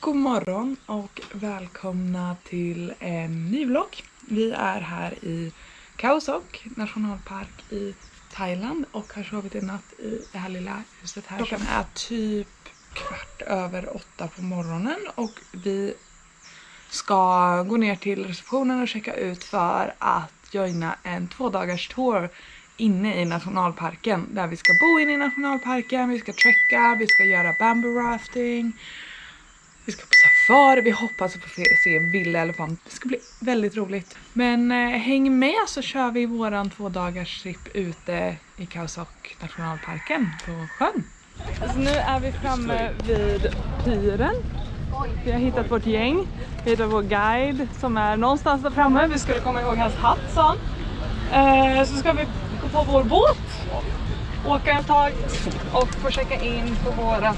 God morgon och välkomna till en ny vlogg. Vi är här i Khao Sok nationalpark i Thailand och har sovit i natt i det här lilla huset här. Klockan är typ 7:15 på morgonen och vi ska gå ner till receptionen och checka ut för att joina en 2-dagars tour inne i nationalparken. Där vi ska bo inne i nationalparken, vi ska trekka, vi ska göra bamboo rafting. Vi ska på safari, vi hoppas att få se vilda elefant. Det ska bli väldigt roligt. Men häng med så kör vi våran 2-dagars trip ute i Khao Sok nationalparken på sjön. Så nu är vi framme vid piren. Vi har hittat vårt gäng. Vi hittar vår guide som är någonstans där framme. Vi skulle komma ihåg hans hatt, sa han. Så ska vi gå på vår båt, åka ett tag och få checka in på vårat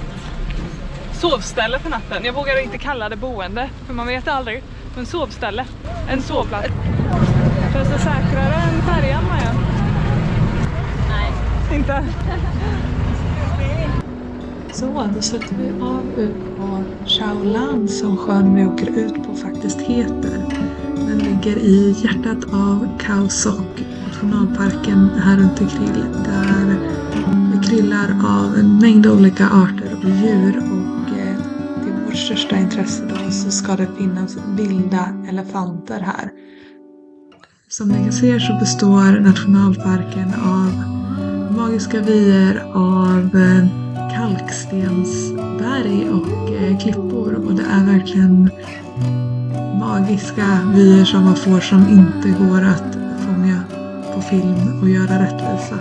sovställe för natten. Jag vågar inte kalla det boende, för man vet aldrig. Men sovställe, en sovplats. Känns det säkrare än färjan, Maja? Nej. Inte? Så, då sätter vi av ut på Chao Lan som sjön vi åker ut på faktiskt heter. Den ligger i hjärtat av Khao Sok, nationalparken här runt omkring. Där det kryllar av en mängd olika arter och djur och vårt största intresse då så ska det finnas vilda elefanter här. Som ni kan se så består nationalparken av magiska vyer av kalkstensberg och klippor. Och det är verkligen magiska vyer som man får som inte går att fånga på film och göra rättvisa.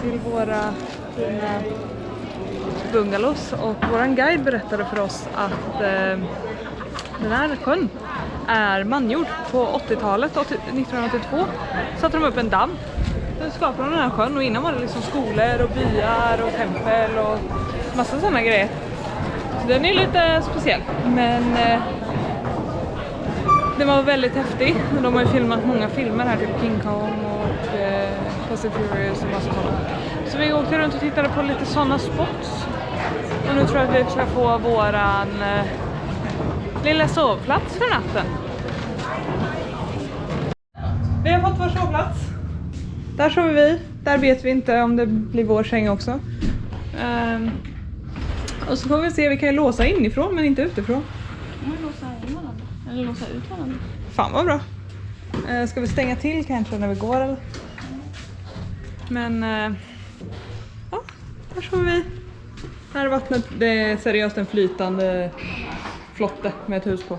Till våra fina bungalows och våran guide berättade för oss att den här sjön är mangjord. På 80-talet, 1982, satte de upp en damm. Den skapade den här sjön och innan var det liksom skolor och byar och tempel och massa sådana grejer. Så den är lite speciell, men den var väldigt häftig. De har ju filmat många filmer här, typ King Kong och Fast and Furious och massa sådana. Så vi åkte runt och tittade på lite sådana spots. Och nu tror jag att vi ska få våran lilla sovplats för natten. Vi har fått vår sovplats. Där sover vi. Där vet vi inte om det blir vår säng också. Och så får vi se, vi kan ju låsa inifrån men inte utifrån. Låsa in varandra. Eller låsa ut varandra. Fan vad bra. Ska vi stänga till kanske när vi går eller? Men ja, här får vi. Här är vattnet, det är seriöst en flytande flotte med ett hus på.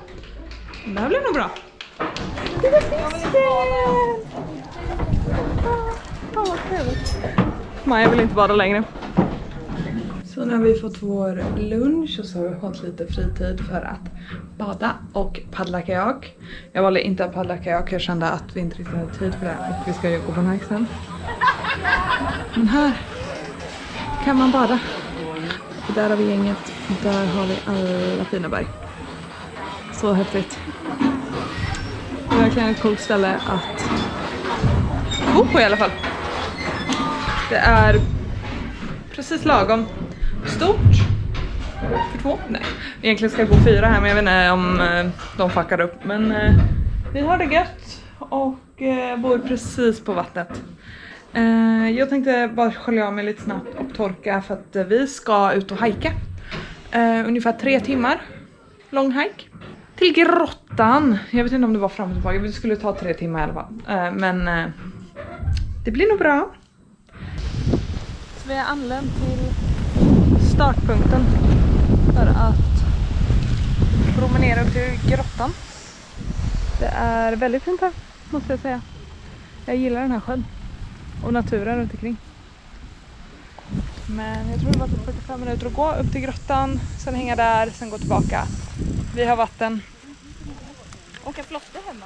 Det här blir nog bra. Vad trevligt. Maja vill inte bada längre. Så nu har vi fått vår lunch och så har vi fått lite fritid för att bada och paddla kajak. Jag valde inte att paddla kajak, jag kände att vi inte riktigt hade tid för det och vi ska ju gå på den här sen. Men här kan man bada. Och där har vi gänget och där har vi alla fina berg. Så häftigt. Det är verkligen ett coolt ställe att bo på i alla fall. Det är precis lagom stort för 2. Nej, egentligen ska det gå 4 här men jag vet inte om de fuckar upp. Men vi har det gött och bor precis på vattnet. Jag tänkte bara skölja av mig lite snabbt och torka för att vi ska ut och hajka. Ungefär 3 timmar lång hike. Till grottan. Jag vet inte om det var fram och tillbaka. Vi skulle ta 3 timmar i alla fall. Men det blir nog bra. Så vi har anlänt till startpunkten för att promenera upp till grottan. Det är väldigt fint här, måste jag säga. Jag gillar den här sjön och naturen runt omkring. Men jag tror det var typ 45 minuter att gå upp till grottan, sen hänga där, sen gå tillbaka. Vi har vatten. Och en flotte hemma.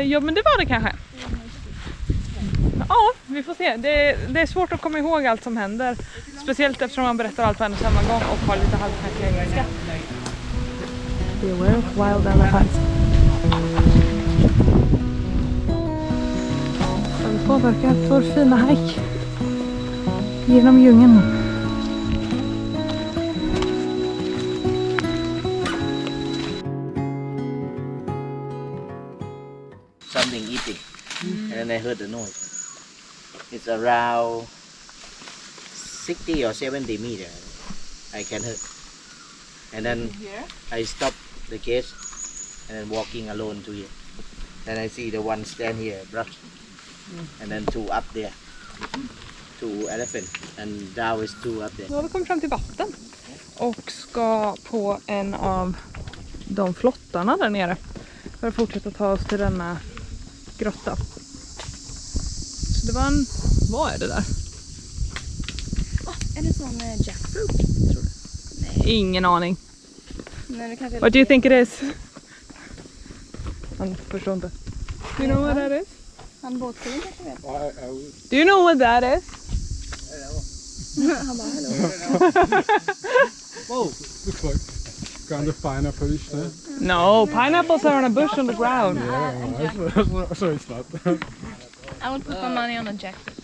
Ja, men det var det kanske. Ja, vi får se. Det är svårt att komma ihåg allt som händer. Speciellt eftersom man berättar allt på en och samma gång och har lite halvknackig engelska. Beware of wild elephants. börjat vår fina hike genom djungeln. Something eating, and then I heard the noise. It's around 60 or 70 meters. I can hear, and then I stop the case and then walking alone to here. Then I see the one stand here, brush, and then two up there, two elephant, and down is two up there. Nu har vi kommit fram till vatten och ska på en av de flottarna där nere för att fortsätta ta oss till denna grotta. Så det var en... Vad är det där? Är det sån jackfruit, tror du? Nej. Ingen aning. Nej, det kanske är What do you think it is? Han förstår inte. Do you know what that is? Han båtkillen kanske vet. Do you know what that is? Han bara, hallå. Whoa, looks like kind of pineapple fish there. No, pineapples are on a bush on the ground. So it's not. I would put my money on a jackfruit.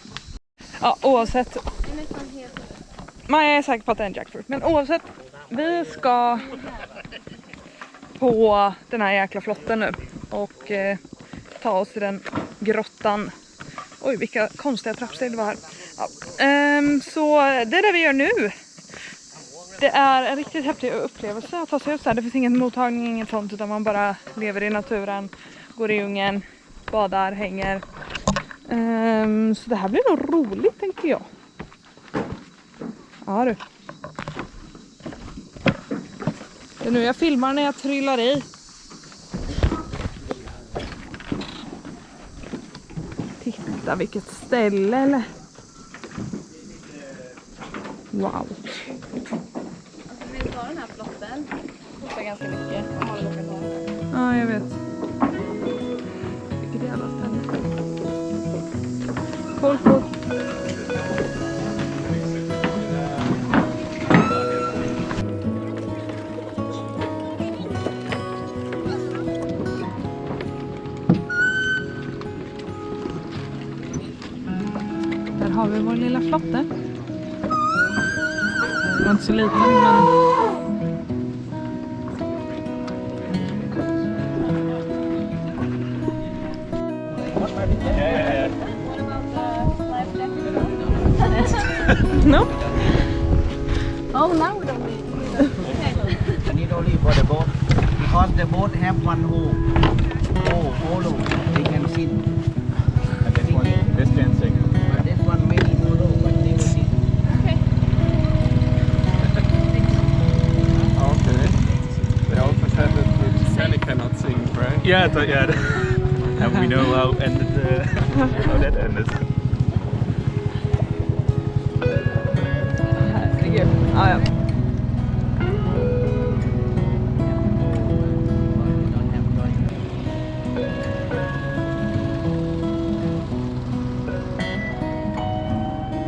Ja, oavsett. Det är nästan helt... Jag är säker på att det är en jackfruit. Men oavsett, vi ska på den här jäkla flotten nu och ta oss till den grottan. Oj, vilka konstiga trappsteg det var här. Ja. Så det är det vi gör nu. Det är en riktigt häftig upplevelse att ta sig ut så här. Det finns ingen mottagning, inget sånt, utan man bara lever i naturen, går i djungeln, badar, hänger. Så det här blir nog roligt, tänker jag. Ja du. Det är nu jag filmar när jag trillar i. Titta vilket ställe, eller? Wow. Alltså, vi tar den här flotten. Det kostar ganska mycket. Om man råkar ta den. Ja, jag vet. Vilket jävla ställe. Folk. Där har vi vår lilla flotte. Den var inte så liten, men... No? Oh, now we don't need it. I need only for the boat because the boat have one hole. Hollow. They can sit. And this dancing. But this one maybe hollow, but they will sit. Okay. Okay. They also said that Sally cannot sing, right? Yeah, and we know how that ended. Herregud. Ja, ja.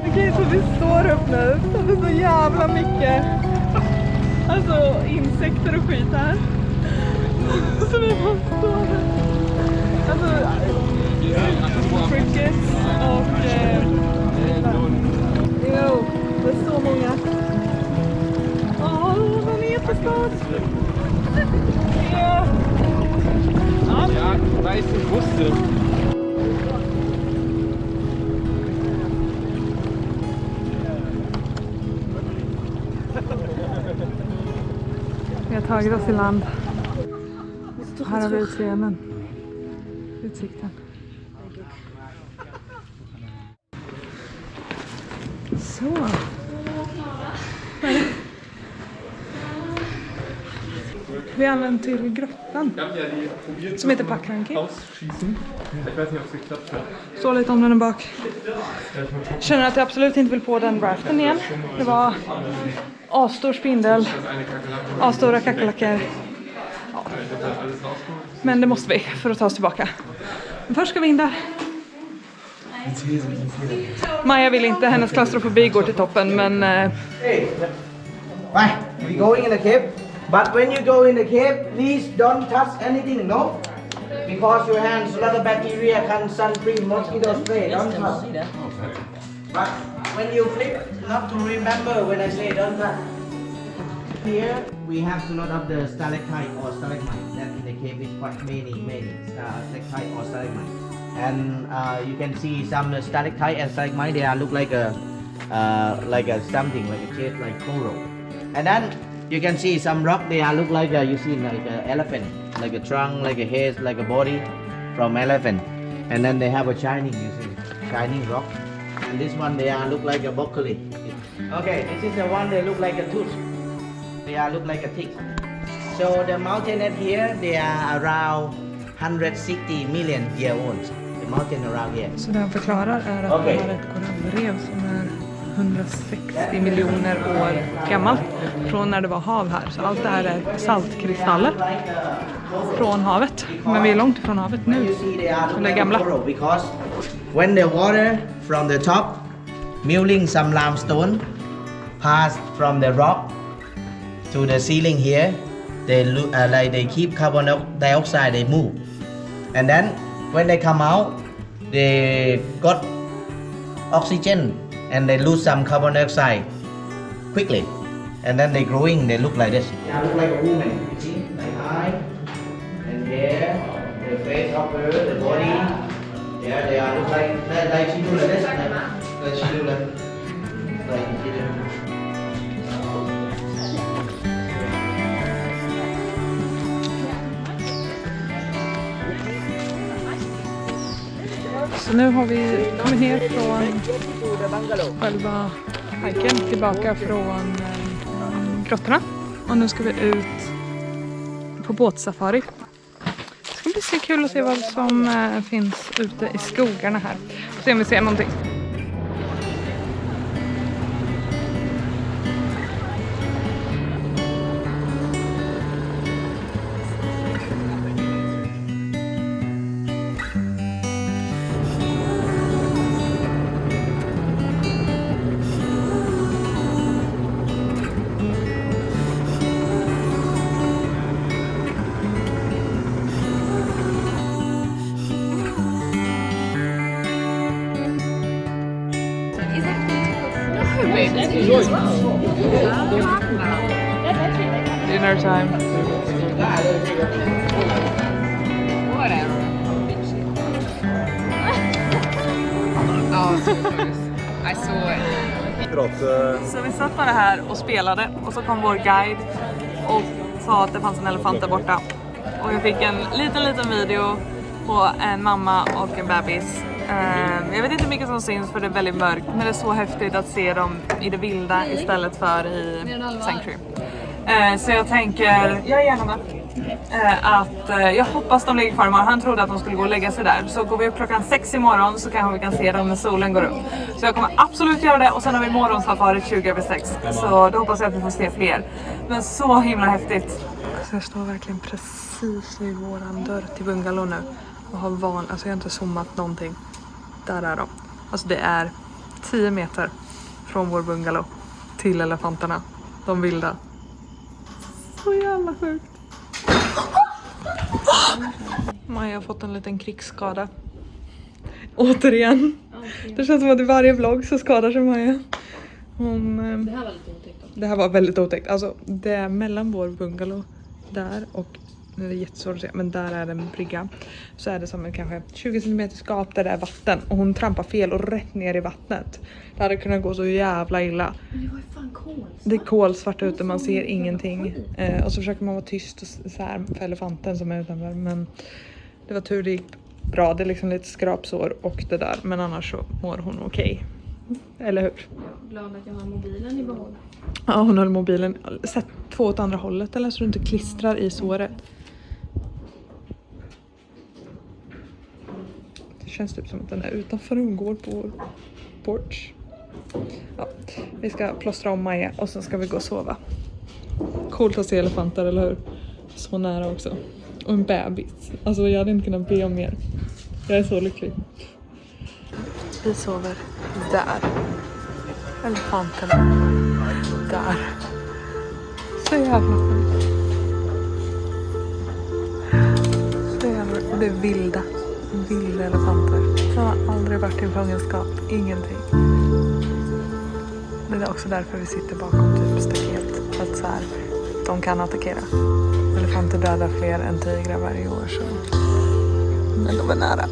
Okej, så vi står upp nu. Det är så jävla mycket. Alltså insekter och skit här. Så vi bara står här. Alltså crickets och jo, det är så många. Åh, den är jättestor. Ja. Ja, weiß ich wusste. Vi har tagit oss i land. Här har vi utsikten. Så. Vi har använt till grottan som heter Pakranki. Ausschießen. Ich weiß nicht, ob es geklappt hat. Så lite om den bak. Känner att jag absolut inte vill på den raften igen. Det var asstor spindel, asstora kackerlackor. Ja. Men det måste vi för att ta oss tillbaka. Men först ska vi in där. Maja vill inte, hennes klaustrofobi går till toppen, men... Right, we going in the cave. But when you go in the cave, please don't touch anything, no? Because your hands, a lot of bacteria can sun cream, mosquito spray, don't touch. But when you flip, not to remember when I say don't touch. Here we have a lot of the stalactite or stalagmite. That in the cave is quite many stalactite or stalagmite. And you can see some stalactite and stalagmite. They are look like a something like a shape like coral. And then you can see some rock. They are look like you see like an elephant, like a trunk, like a head, like a body from elephant. And then they have a shining, you see, shining rock. And this one they are look like a broccoli. Okay, this is the one they look like a tooth. They are look like a tick. So the mountain at here, they are around 160 million year old. The mountain around here. Så det han förklarar är att Okej. det är ett korallrev som är 160 miljoner år gammalt från när det var hav här. Så allt det här är saltkristaller från havet. Men vi är långt ifrån havet nu. De är gamla. Because when the water from the top melting some limestone pass from the rock to the ceiling here, they look like they keep carbon dioxide, they move, and then when they come out, they got oxygen and they lose some carbon dioxide quickly, and then they growing. They look like this. They look like a woman. You see, like eye and hair, the face of her, the body. Yeah, they are look like she do like this, like she do like she do. Så nu har vi kommit ner från själva hiken tillbaka från grottorna. Och nu ska vi ut på båtsafari. Det ska bli så kul att se vad som finns ute i skogarna här. Se om vi ser någonting. Dinner time. Så vi satt bara här och spelade och så kom vår guide och sa att det fanns en elefant där borta. Och jag fick en liten video på en mamma och en bebis. Jag vet inte hur mycket som syns för det är väldigt mörkt, men det är så häftigt att se dem i det vilda istället för i Sanctuary. Så jag tänker, jag är gärna med. Att jag hoppas de ligger kvar imorgon. Han trodde att de skulle gå och lägga sig där. Så går vi upp klockan 6 imorgon så kanske vi kan se dem när solen går upp. Så jag kommer absolut göra det. Och sen har vi morgonsafari 20:06. Så då hoppas jag att vi får se fler. Men så himla häftigt. Så jag står verkligen precis vid våran dörr till bungalow nu. Och har alltså jag har inte zoomat någonting. Där är de. Alltså det är 10 meter från vår bungalow till elefanterna. De vilda. Så jävla sjukt. Maja har fått en liten krigsskada. Återigen. Det känns som att i varje vlogg så skadar sig Maja. Det här var lite otäckt. Det här var väldigt otäckt. Alltså det är mellan vår bungalow där och det är jättesvårt att se, men där är det en brygga. Så är det som en kanske 20 cm skap där det är vatten. Och hon trampar fel och rätt ner i vattnet. Det hade kunnat gå så jävla illa. Men det var ju fan kolsvart. Det är kolsvart ute, man ser ingenting. Och så försöker man vara tyst och så här för elefanten som är utanför. Men det var tur det gick bra. Det är liksom lite skrapsår och det där. Men annars så mår hon okej. Eller hur? Glad att jag har mobilen i behåll. Ja, hon håller mobilen. Sätt 2 åt andra hållet eller så du inte klistrar i såret. Det känns typ som att den är utanför och går på vår porch. Ja, vi ska plåstra om Maja och sen ska vi gå och sova. Coolt att se elefanter, eller hur? Så nära också. Och en bebis. Alltså jag hade inte kunnat be om mer. Jag är så lycklig. Vi sover där. Elefanterna. Där. Så jävla sjukt. Så jävla Och det är vilda elefanter. Som har aldrig varit i fångenskap. Ingenting. Det är också därför vi sitter bakom typ staket. För att så här, de kan attackera. Elefanter dödar fler än tigrar varje år. Så. Men de är nära.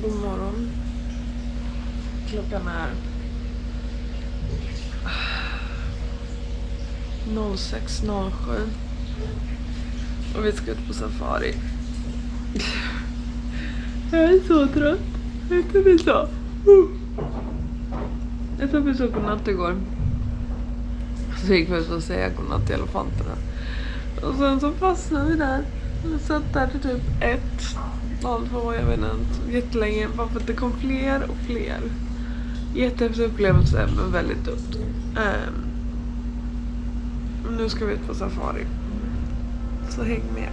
God morgon. Klockan är 06:07 och vi ska ut på safari. Jag är så trött. Jag tror vi så godnatt igår. Så gick vi ut och säga godnatt till elefanterna. Och sen så fastnade vi där. Jag satt där till typ 1:02, jag vet inte, jättelänge. Bara för att det kom fler och fler. Jättehäftig upplevelse, men väldigt dumt. Nu ska vi ut på safari. Så häng med.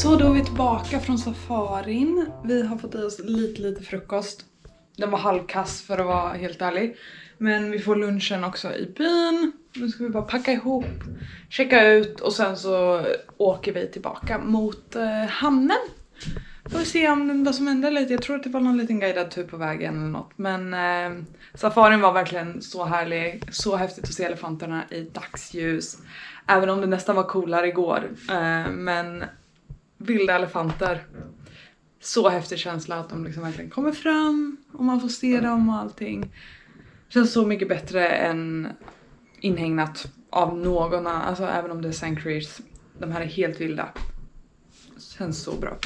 Så då är vi tillbaka från safarin. Vi har fått i oss lite frukost. Den var halvkass för att vara helt ärlig. Men vi får lunchen också i byn. Nu ska vi bara packa ihop, checka ut och sen så åker vi tillbaka mot hamnen. Får se om vad som händer lite. Jag tror att det var någon liten guidad tur på vägen eller något. Men safarin var verkligen så härlig. Så häftigt att se elefanterna i dagsljus. Även om det nästan var coolare igår. Men vilda elefanter. Så häftig känsla att de liksom verkligen kommer fram. Och man får se dem och allting. Känns så mycket bättre än inhägnat av någon. Alltså även om det är sanctuaries. De här är helt vilda. Känns så bra.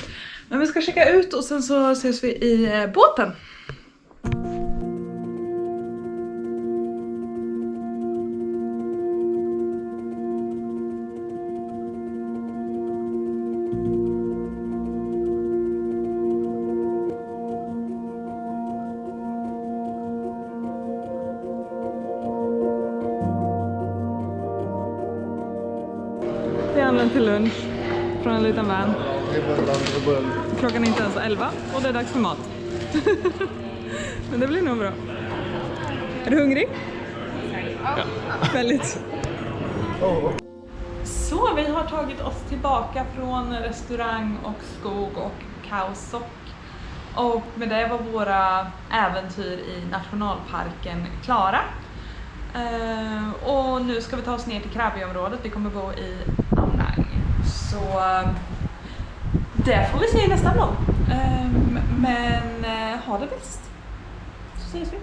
Men vi ska checka ut och sen så ses vi i båten. till lunch från en liten van. Klockan är inte ens 11 och det är dags för mat. Men det blir nog bra. Är du hungrig? Ja. Väldigt. Så vi har tagit oss tillbaka från restaurang och skog och Kaosok. Och med det var våra äventyr i nationalparken klara. Och nu ska vi ta oss ner till Krabi-området. Vi kommer bo i Anang. Så det får vi se i nästa vlogg. Men ha det bäst. Så ses vi.